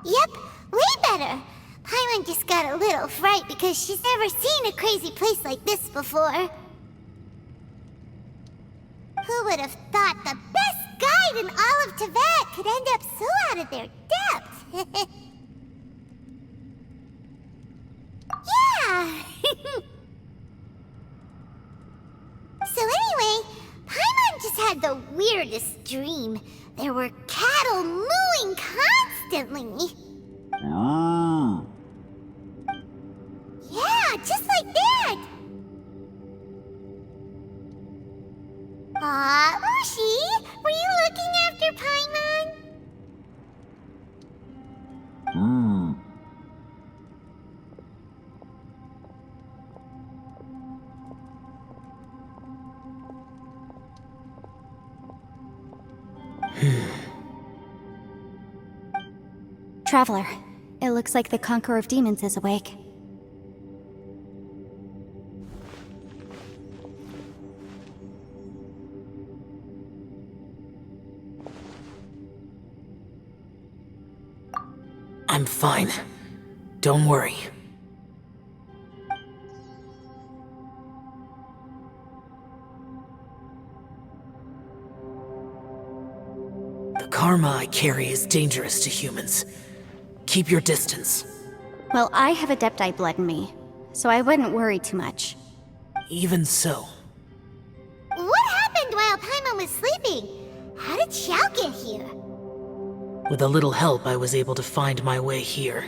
Yep, way better. Paimon just got a little fright because she's never seen a crazy place like this before. Who would have thought the best guide in all of Tibet could end up so out of their depth? Yeah! So anyway, Paimon just had the weirdest dream. There were cattle mooing constantly. Yeah, just like that! Aw, Ushi, were you looking after Paimon? Traveler, it looks like the Conqueror of Demons is awake. I'm fine. Don't worry. The karma I carry is dangerous to humans. Keep your distance. Well, I have Adepti blood in me, so I wouldn't worry too much. Even so. What happened while Paimon was sleeping? How did Xiao get here? With a little help, I was able to find my way here.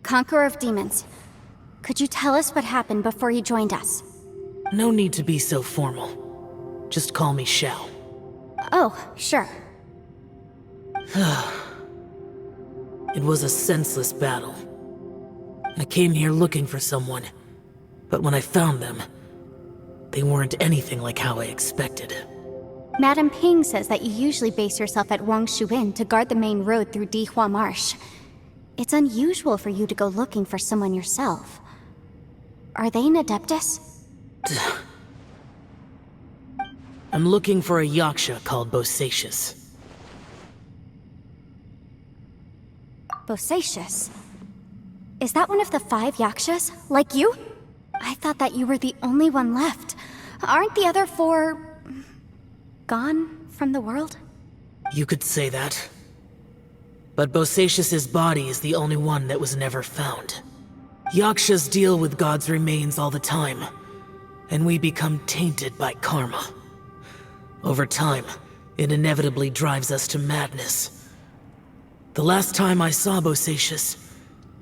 Conqueror of Demons, could you tell us what happened before you joined us? No need to be so formal. Just call me Xiao. Oh, sure. It was a senseless battle. I came here looking for someone, but when I found them, they weren't anything like how I expected. Madame Ping says that you usually base yourself at Wangshu Inn to guard the main road through Dihua Marsh. It's unusual for you to go looking for someone yourself. Are they an Adeptus? I'm looking for a Yaksha called Bosacius. Bosacius? Is that one of the 5 Yakshas, like you? I thought that you were the only one left. Aren't the other 4... gone from the world? You could say that. But Bosacius's body is the only one that was never found. Yakshas deal with God's remains all the time, and we become tainted by karma. Over time, it inevitably drives us to madness. The last time I saw Bosacius,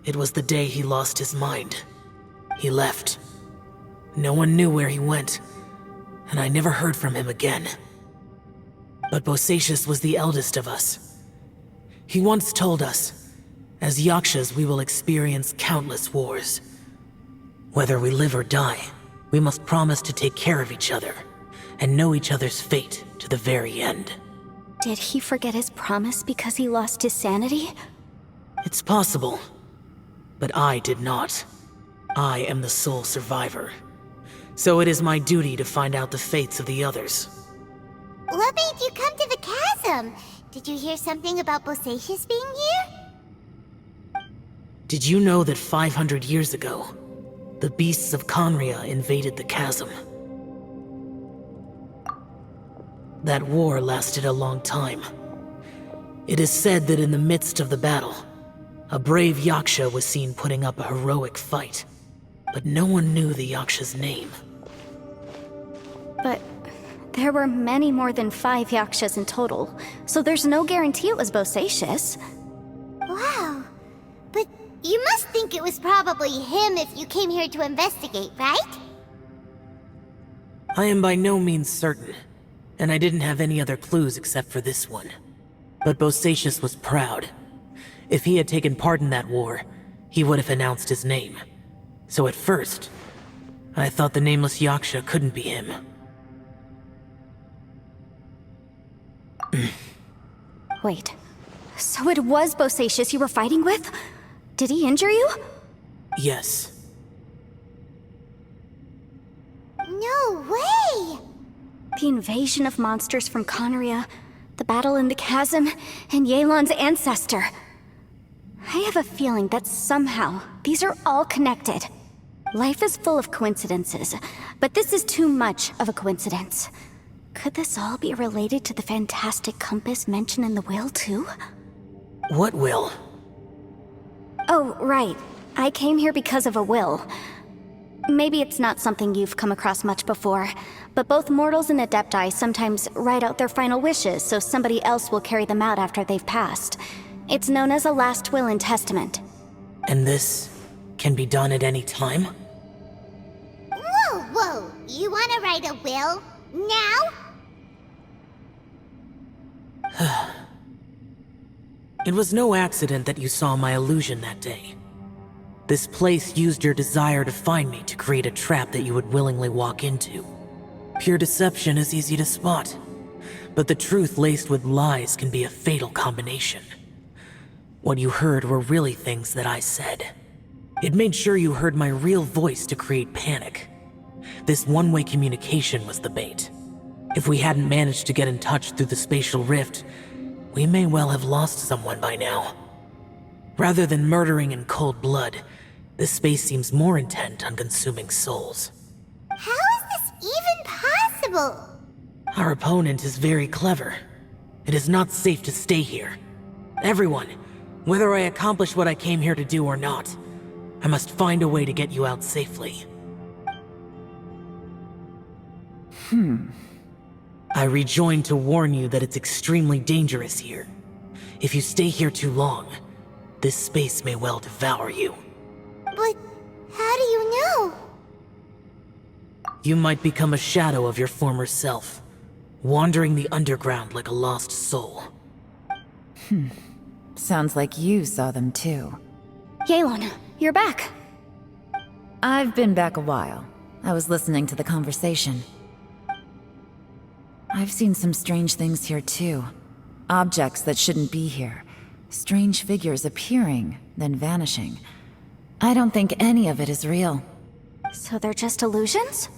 it was the day he lost his mind. He left. No one knew where he went, and I never heard from him again. But Bosacius was the eldest of us. He once told us, as Yakshas we will experience countless wars. Whether we live or die, we must promise to take care of each other, and know each other's fate to the very end. Did he forget his promise because he lost his sanity? It's possible, but I did not. I am the sole survivor. So it is my duty to find out the fates of the others. What made you come to the chasm? Did you hear something about Bosacius being here? Did you know that 500 years ago, the beasts of Conria invaded the chasm? That war lasted a long time. It is said that in the midst of the battle, a brave Yaksha was seen putting up a heroic fight. But no one knew the Yaksha's name. But there were many more than 5 Yakshas in total, so there's no guarantee it was Bosacius. Wow. But you must think it was probably him if you came here to investigate, right? I am by no means certain, and I didn't have any other clues except for this one. But Bosacius was proud. If he had taken part in that war, he would have announced his name. So at first, I thought the nameless Yaksha couldn't be him. Wait, so it was Bosacius you were fighting with? Did he injure you? Yes. No way! The invasion of monsters from Conria, the battle in the chasm, and Yelan's ancestor. I have a feeling that somehow these are all connected. Life is full of coincidences, but this is too much of a coincidence. Could this all be related to the fantastic compass mentioned in the will, too? What will? Oh, right. I came here because of a will. Maybe it's not something you've come across much before, but both mortals and adepti sometimes write out their final wishes so somebody else will carry them out after they've passed. It's known as a last will and testament. And this can be done at any time? Whoa, whoa! You wanna write a will? Now? It was no accident that you saw my illusion that day. This place used your desire to find me to create a trap that you would willingly walk into. Pure deception is easy to spot, but the truth laced with lies can be a fatal combination. What you heard were really things that I said. It made sure you heard my real voice to create panic. This one-way communication was the bait. If we hadn't managed to get in touch through the spatial rift, we may well have lost someone by now. Rather than murdering in cold blood, this space seems more intent on consuming souls. How is this even possible? Our opponent is very clever. It is not safe to stay here. Everyone, whether I accomplish what I came here to do or not, I must find a way to get you out safely. I rejoined to warn you that it's extremely dangerous here. If you stay here too long, this space may well devour you. But how do you know? You might become a shadow of your former self, wandering the underground like a lost soul. Sounds like you saw them too. Yelan, you're back. I've been back a while. I was listening to the conversation. I've seen some strange things here too. Objects that shouldn't be here. Strange figures appearing, then vanishing. I don't think any of it is real. So they're just illusions?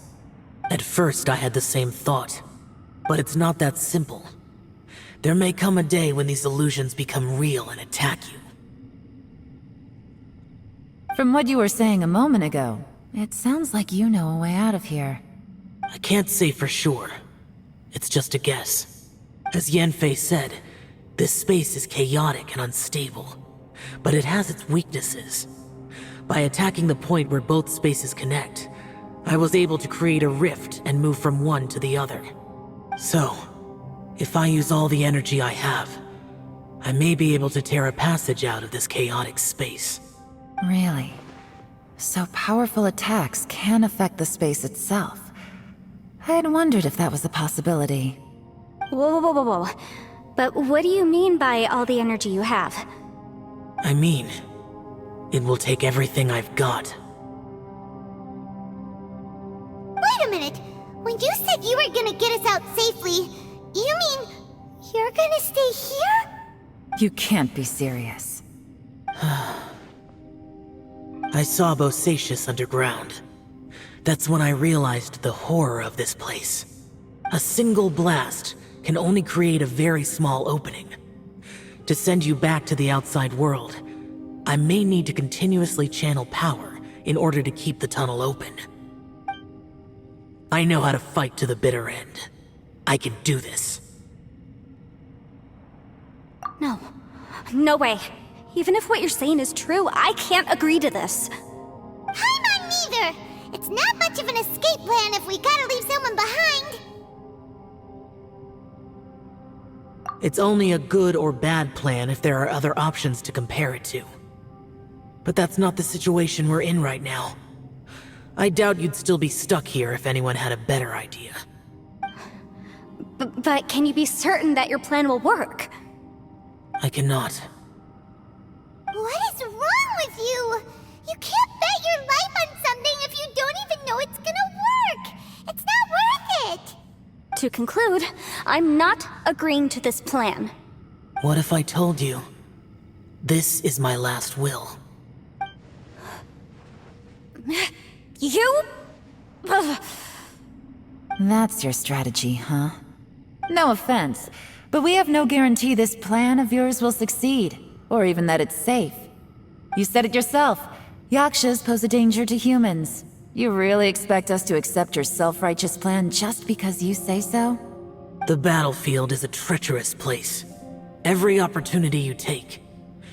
At first I had the same thought, but it's not that simple. There may come a day when these illusions become real and attack you. From what you were saying a moment ago, it sounds like you know a way out of here. I can't say for sure. It's just a guess. As Yanfei said, this space is chaotic and unstable, but it has its weaknesses. By attacking the point where both spaces connect, I was able to create a rift and move from one to the other. So, if I use all the energy I have, I may be able to tear a passage out of this chaotic space. Really? So powerful attacks can affect the space itself. I'd wondered if that was a possibility. Whoa, whoa, whoa, whoa. But what do you mean by all the energy you have? I mean, it will take everything I've got. Wait a minute. When you said you were gonna get us out safely, you mean you're gonna stay here? You can't be serious. I saw Bosacius underground. That's when I realized the horror of this place. A single blast can only create a very small opening. To send you back to the outside world, I may need to continuously channel power in order to keep the tunnel open. I know how to fight to the bitter end. I can do this. No. No way. Even if what you're saying is true, I can't agree to this. Paimon neither! It's not much of an escape plan if we gotta leave someone behind! It's only a good or bad plan if there are other options to compare it to. But that's not the situation we're in right now. I doubt you'd still be stuck here if anyone had a better idea. But can you be certain that your plan will work? I cannot. What is wrong with you? You can't bet your life on something if you don't even know it's gonna work! It's not worth it! To conclude, I'm not agreeing to this plan. What if I told you, this is my last will? You? Ugh. That's your strategy, huh? No offense, But we have no guarantee this plan of yours will succeed, or even that it's safe. You said it yourself. Yakshas pose a danger to humans. You really expect us to accept your self-righteous plan just because you say so? The battlefield is a treacherous place. Every opportunity you take,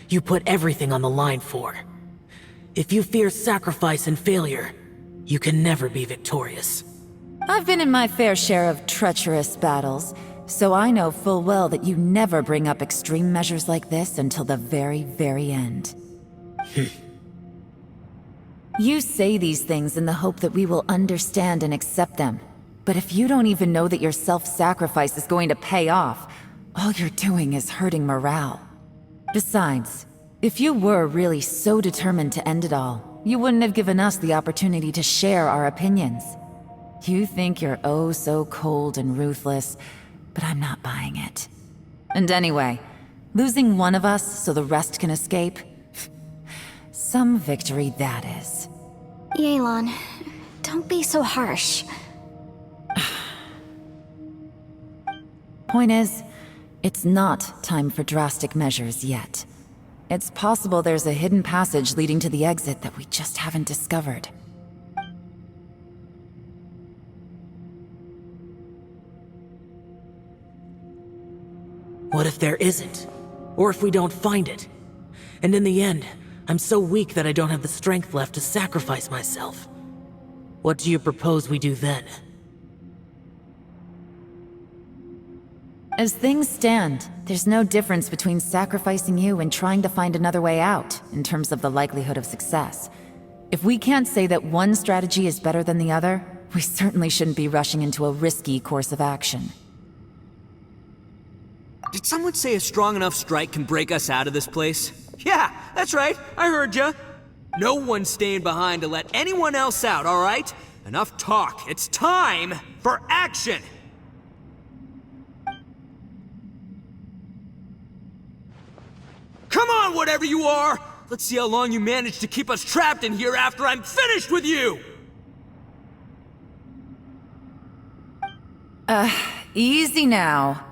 you put everything on the line for. If you fear sacrifice and failure, you can never be victorious. I've been in my fair share of treacherous battles, so I know full well that you never bring up extreme measures like this until the very, very end. You say these things in the hope that we will understand and accept them. But if you don't even know that your self-sacrifice is going to pay off, all you're doing is hurting morale. Besides, if you were really so determined to end it all, you wouldn't have given us the opportunity to share our opinions. You think you're oh so cold and ruthless, but I'm not buying it. And anyway, losing one of us so the rest can escape? Some victory that is. Yelan, don't be so harsh. Point is, it's not time for drastic measures yet. It's possible there's a hidden passage leading to the exit that we just haven't discovered. What if there isn't? Or if we don't find it? And in the end, I'm so weak that I don't have the strength left to sacrifice myself. What do you propose we do then? As things stand, there's no difference between sacrificing you and trying to find another way out, in terms of the likelihood of success. If we can't say that one strategy is better than the other, we certainly shouldn't be rushing into a risky course of action. Did someone say a strong enough strike can break us out of this place? Yeah, that's right, I heard ya. No one's staying behind to let anyone else out, alright? Enough talk, it's time for action! Come on, whatever you are! Let's see how long you manage to keep us trapped in here after I'm finished with you! Easy now.